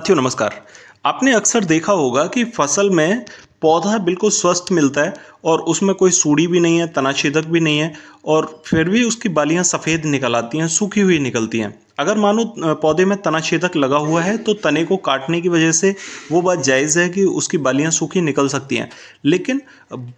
साथियों नमस्कार। आपने अक्सर देखा होगा कि फसल में पौधा बिल्कुल स्वस्थ मिलता है और उसमें कोई सूड़ी भी नहीं है, तनाछेदक भी नहीं है और फिर भी उसकी बालियां सफ़ेद निकल आती हैं, सूखी हुई निकलती हैं। अगर मानो पौधे में तनाछेदक लगा हुआ है तो तने को काटने की वजह से वो बात जायज़ है कि उसकी बालियां सूखी निकल सकती हैं। लेकिन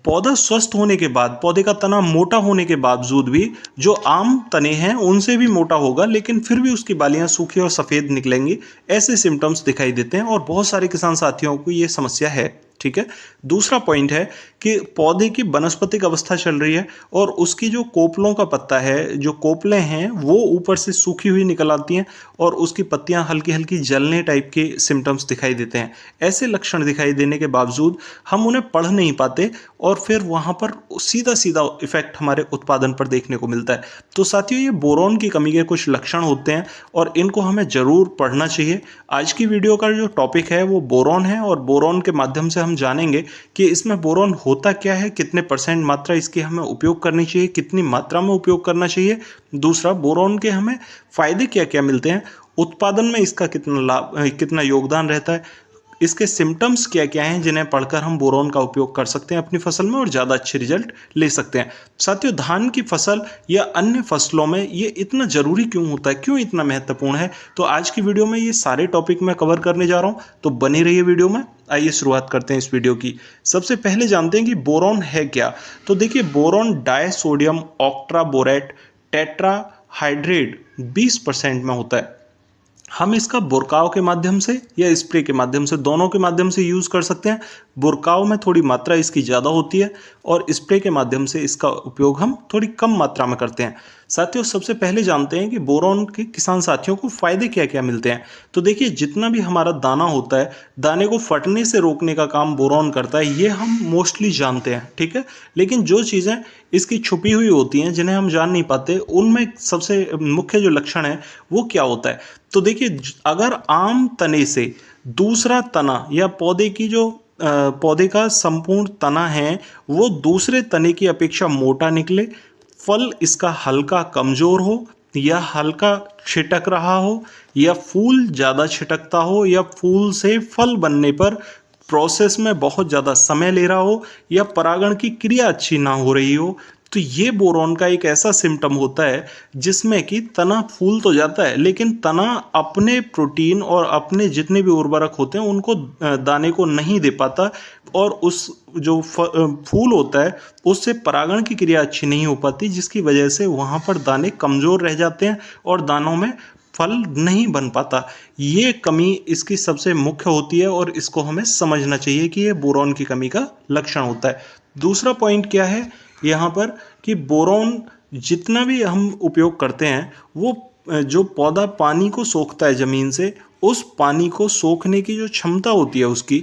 पौधा स्वस्थ होने के बाद, पौधे का तना मोटा होने के बावजूद भी जो आम तने हैं उनसे भी मोटा होगा, लेकिन फिर भी उसकी बालियां सूखी और सफ़ेद निकलेंगी। ऐसे सिम्टम्स दिखाई देते हैं और बहुत सारे किसान साथियों को ये समस्या है। ठीक है। दूसरा पॉइंट है कि पौधे की वानस्पतिक अवस्था चल रही है और उसकी जो कोपलों का पत्ता है, जो कोपलें हैं, वो ऊपर से सूखी हुई निकल आती हैं और उसकी पत्तियां हल्की हल्की जलने टाइप के सिम्टम्स दिखाई देते हैं। ऐसे लक्षण दिखाई देने के बावजूद हम उन्हें पढ़ नहीं पाते और फिर वहां पर सीधा सीधा इफेक्ट हमारे उत्पादन पर देखने को मिलता है। तो साथियों, ये बोरॉन की कमी के कुछ लक्षण होते हैं और इनको हमें जरूर पढ़ना चाहिए। आज की वीडियो का जो टॉपिक है वो बोरॉन है और बोरॉन के माध्यम से हम जानेंगे कि इसमें बोरॉन होता क्या है, कितने परसेंट मात्रा इसकी हमें उपयोग करनी चाहिए, कितनी मात्रा में उपयोग करना चाहिए। दूसरा, बोरॉन के हमें फायदे क्या क्या मिलते हैं, उत्पादन में इसका कितना लाभ, कितना योगदान रहता है, इसके सिम्टम्स क्या क्या हैं जिन्हें पढ़कर हम बोरॉन का उपयोग कर सकते हैं अपनी फसल में और ज़्यादा अच्छे रिजल्ट ले सकते हैं। साथियों, धान की फसल या अन्य फसलों में ये इतना ज़रूरी क्यों होता है, क्यों इतना महत्वपूर्ण है, तो आज की वीडियो में ये सारे टॉपिक मैं कवर करने जा रहा हूँ। तो बनी रहिए वीडियो में। आइए शुरुआत करते हैं इस वीडियो की। सबसे पहले जानते हैं कि बोरॉन है क्या। तो देखिए, बोरॉन डायसोडियम ऑक्ट्राबोरेट टेट्राहाइड्रेट 20% में होता है। हम इसका बुरकाव के माध्यम से या स्प्रे के माध्यम से, दोनों के माध्यम से यूज़ कर सकते हैं। बुरकाव में थोड़ी मात्रा इसकी ज़्यादा होती है और स्प्रे के माध्यम से इसका उपयोग हम थोड़ी कम मात्रा में करते हैं। साथियों, सबसे पहले जानते हैं कि बोरॉन के किसान साथियों को फ़ायदे क्या क्या मिलते हैं। तो देखिए, जितना भी हमारा दाना होता है, दाने को फटने से रोकने का काम बोरॉन करता है, ये हम मोस्टली जानते हैं। ठीक है। लेकिन जो चीज़ें इसकी छुपी हुई होती हैं, जिन्हें हम जान नहीं पाते, उनमें सबसे मुख्य जो लक्षण है वो क्या होता है। तो देखिए, अगर आम तने से दूसरा तना या पौधे की जो पौधे का संपूर्ण तना है वो दूसरे तने की अपेक्षा मोटा निकले, फल इसका हल्का कमजोर हो या हल्का छिटक रहा हो या फूल ज़्यादा छिटकता हो या फूल से फल बनने पर प्रोसेस में बहुत ज़्यादा समय ले रहा हो या परागण की क्रिया अच्छी ना हो रही हो, तो ये बोरॉन का एक ऐसा सिम्टम होता है जिसमें कि तना फूल तो जाता है लेकिन तना अपने प्रोटीन और अपने जितने भी उर्वरक होते हैं उनको दाने को नहीं दे पाता और उस जो फूल होता है उससे परागण की क्रिया अच्छी नहीं हो पाती, जिसकी वजह से वहाँ पर दाने कमज़ोर रह जाते हैं और दानों में फल नहीं बन पाता। ये कमी इसकी सबसे मुख्य होती है और इसको हमें समझना चाहिए कि ये बोरॉन की कमी का लक्षण होता है। दूसरा पॉइंट क्या है यहाँ पर कि बोरॉन जितना भी हम उपयोग करते हैं वो जो पौधा पानी को सोखता है ज़मीन से, उस पानी को सोखने की जो क्षमता होती है उसकी,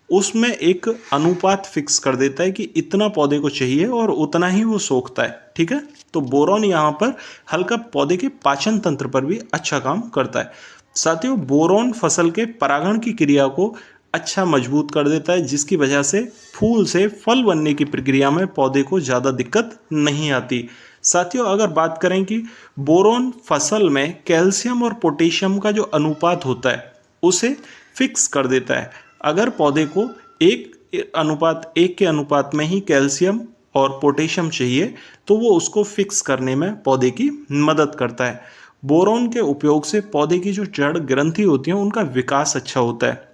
उसमें एक अनुपात फिक्स कर देता है कि इतना पौधे को चाहिए और उतना ही वो सोखता है। ठीक है। तो बोरॉन यहाँ पर हल्का पौधे के पाचन तंत्र पर भी अच्छा काम करता है। साथियों, बोरॉन फसल के परागण की क्रिया को अच्छा मजबूत कर देता है, जिसकी वजह से फूल से फल बनने की प्रक्रिया में पौधे को ज़्यादा दिक्कत नहीं आती। साथियों, अगर बात करें कि बोरॉन फसल में कैल्शियम और पोटेशियम का जो अनुपात होता है उसे फिक्स कर देता है। अगर पौधे को 1:1 के अनुपात में ही कैल्शियम और पोटेशियम चाहिए तो वो उसको फिक्स करने में पौधे की मदद करता है। बोरॉन के उपयोग से पौधे की जो जड़ ग्रंथि होती हैं उनका विकास अच्छा होता है।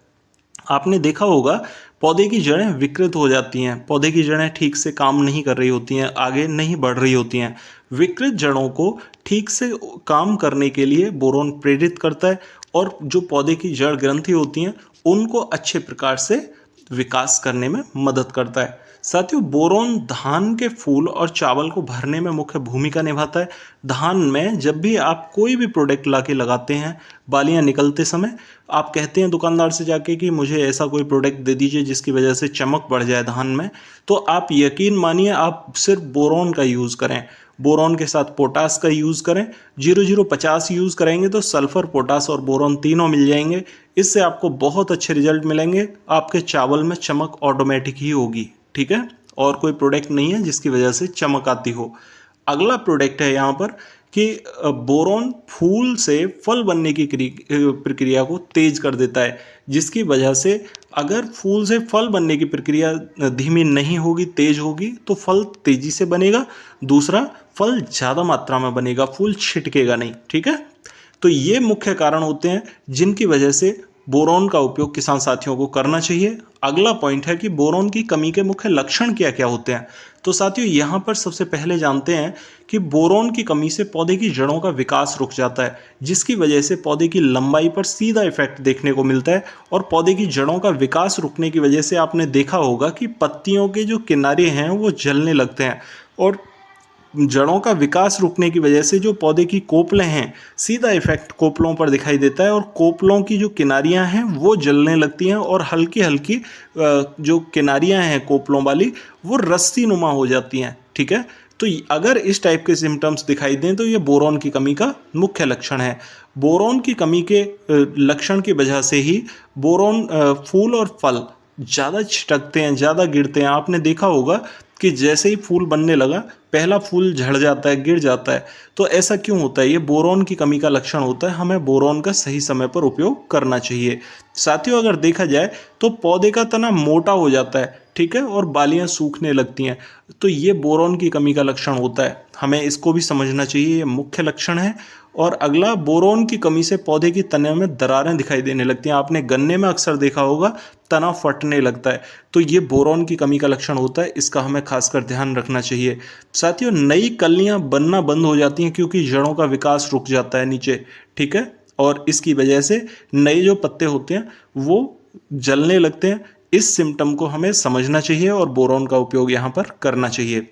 आपने देखा होगा पौधे की जड़ें विकृत हो जाती हैं, पौधे की जड़ें ठीक से काम नहीं कर रही होती हैं, आगे नहीं बढ़ रही होती हैं। विकृत जड़ों को ठीक से काम करने के लिए बोरॉन प्रेरित करता है और जो पौधे की जड़ ग्रंथि होती हैं उनको अच्छे प्रकार से विकास करने में मदद करता है। साथियों, बोरॉन धान के फूल और चावल को भरने में मुख्य भूमिका निभाता है। धान में जब भी आप कोई भी प्रोडक्ट लाके लगाते हैं, बालियां निकलते समय आप कहते हैं दुकानदार से जाके कि मुझे ऐसा कोई प्रोडक्ट दे दीजिए जिसकी वजह से चमक बढ़ जाए धान में, तो आप यकीन मानिए आप सिर्फ बोरॉन का यूज़ करें। बोरॉन के साथ पोटास का यूज़ करें। 0050 यूज़ करेंगे तो सल्फर, पोटास और बोरॉन तीनों मिल जाएंगे। इससे आपको बहुत अच्छे रिजल्ट मिलेंगे। आपके चावल में चमक ऑटोमेटिक ही होगी। ठीक है। और कोई प्रोडक्ट नहीं है जिसकी वजह से चमक आती हो। अगला प्रोडक्ट है यहाँ पर कि बोरॉन फूल से फल बनने की प्रक्रिया को तेज कर देता है, जिसकी वजह से अगर फूल से फल बनने की प्रक्रिया धीमी नहीं होगी, तेज होगी, तो फल तेजी से बनेगा। दूसरा, फल ज़्यादा मात्रा में बनेगा, फूल छिटकेगा नहीं। ठीक है, तो ये मुख्य कारण होते हैं जिनकी वजह से बोरॉन का उपयोग किसान साथियों को करना चाहिए। अगला पॉइंट है कि बोरॉन की कमी के मुख्य लक्षण क्या क्या होते हैं। तो साथियों, यहाँ पर सबसे पहले जानते हैं कि बोरॉन की कमी से पौधे की जड़ों का विकास रुक जाता है, जिसकी वजह से पौधे की लंबाई पर सीधा इफेक्ट देखने को मिलता है। और पौधे की जड़ों का विकास रुकने की वजह से आपने देखा होगा कि पत्तियों के जो किनारे हैं वो जलने लगते हैं, और जड़ों का विकास रुकने की वजह से जो पौधे की कोपलें हैं, सीधा इफेक्ट कोपलों पर दिखाई देता है, और कोपलों की जो किनारियां हैं वो जलने लगती हैं, और हल्की हल्की जो किनारियां हैं कोपलों वाली वो रस्सी नुमा हो जाती हैं। ठीक है, तो अगर इस टाइप के सिम्टम्स दिखाई दें तो ये बोरॉन की कमी का मुख्य लक्षण है। बोरॉन की कमी के लक्षण की वजह से ही बोरॉन फूल और फल ज़्यादा छिटकते हैं, ज़्यादा गिरते हैं। आपने देखा होगा कि जैसे ही फूल बनने लगा, पहला फूल झड़ जाता है, गिर जाता है। तो ऐसा क्यों होता है? ये बोरॉन की कमी का लक्षण होता है। हमें बोरॉन का सही समय पर उपयोग करना चाहिए। साथियों, अगर देखा जाए तो पौधे का तना मोटा हो जाता है, ठीक है, और बालियां सूखने लगती हैं, तो ये बोरॉन की कमी का लक्षण होता है। हमें इसको भी समझना चाहिए, ये मुख्य लक्षण है। और अगला, बोरॉन की कमी से पौधे की तने में दरारें दिखाई देने लगती हैं। आपने गन्ने में अक्सर देखा होगा, तना फटने लगता है, तो ये बोरॉन की कमी का लक्षण होता है। इसका हमें खासकर ध्यान रखना चाहिए। साथियों, नई कलियां बनना बंद हो जाती हैं क्योंकि जड़ों का विकास रुक जाता है नीचे। ठीक है, और इसकी वजह से नए जो पत्ते होते हैं वो जलने लगते हैं। इस सिम्टम को हमें समझना चाहिए और बोरॉन का उपयोग यहाँ पर करना चाहिए।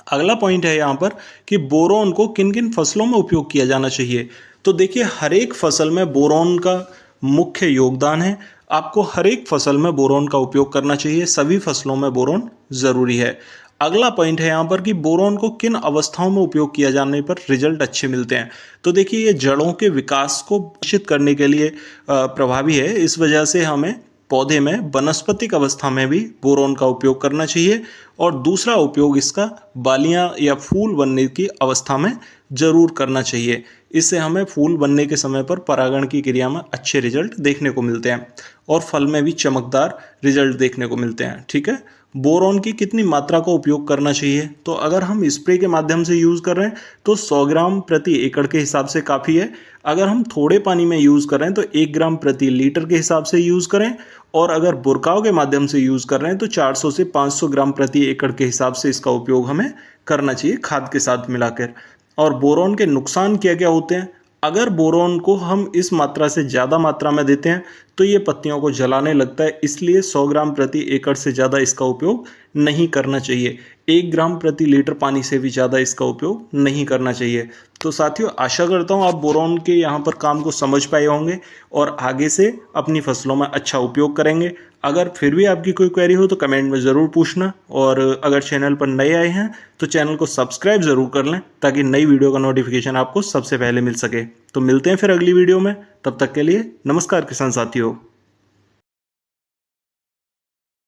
अगला पॉइंट है यहाँ पर कि बोरॉन को किन किन फसलों में उपयोग किया जाना चाहिए। तो देखिए, हर एक फसल में बोरॉन का मुख्य योगदान है। आपको हर एक फसल में बोरॉन का उपयोग करना चाहिए। सभी फसलों में बोरॉन जरूरी है। अगला पॉइंट है यहाँ पर कि बोरॉन को किन अवस्थाओं में उपयोग किया जाने पर रिजल्ट अच्छे मिलते हैं। तो देखिए, ये जड़ों के विकास को निश्चित करने के लिए प्रभावी है। इस वजह से हमें पौधे में वनस्पतिक अवस्था में भी बोरॉन का उपयोग करना चाहिए, और दूसरा उपयोग इसका बालियां या फूल बनने की अवस्था में जरूर करना चाहिए। इससे हमें फूल बनने के समय पर परागण की क्रिया में अच्छे रिजल्ट देखने को मिलते हैं, और फल में भी चमकदार रिजल्ट देखने को मिलते हैं। ठीक है, बोरॉन की कितनी मात्रा का उपयोग करना चाहिए? तो अगर हम स्प्रे के माध्यम से यूज़ कर रहे हैं तो 100 ग्राम प्रति एकड़ के हिसाब से काफ़ी है। अगर हम थोड़े पानी में यूज़ कर रहे हैं तो 1 ग्राम प्रति लीटर के हिसाब से यूज़ करें, और अगर बुरकाव के माध्यम से यूज़ कर रहे हैं तो 400 से 500 ग्राम प्रति एकड़ के हिसाब से इसका उपयोग हमें करना चाहिए खाद के साथ मिलाकर। और बोरॉन के नुकसान क्या क्या होते हैं? अगर बोरॉन को हम इस मात्रा से ज़्यादा मात्रा में देते हैं तो ये पत्तियों को जलाने लगता है, इसलिए 100 ग्राम प्रति एकड़ से ज़्यादा इसका उपयोग नहीं करना चाहिए। 1 ग्राम प्रति लीटर पानी से भी ज़्यादा इसका उपयोग नहीं करना चाहिए। तो साथियों, आशा करता हूँ आप बोरॉन के यहाँ पर काम को समझ पाए होंगे और आगे से अपनी फसलों में अच्छा उपयोग करेंगे। अगर फिर भी आपकी कोई क्वेरी हो तो कमेंट में ज़रूर पूछना, और अगर चैनल पर नए आए हैं तो चैनल को सब्सक्राइब ज़रूर कर लें ताकि नई वीडियो का नोटिफिकेशन आपको सबसे पहले मिल सके। तो मिलते हैं फिर अगली वीडियो में, तब तक के लिए नमस्कार किसान साथियों।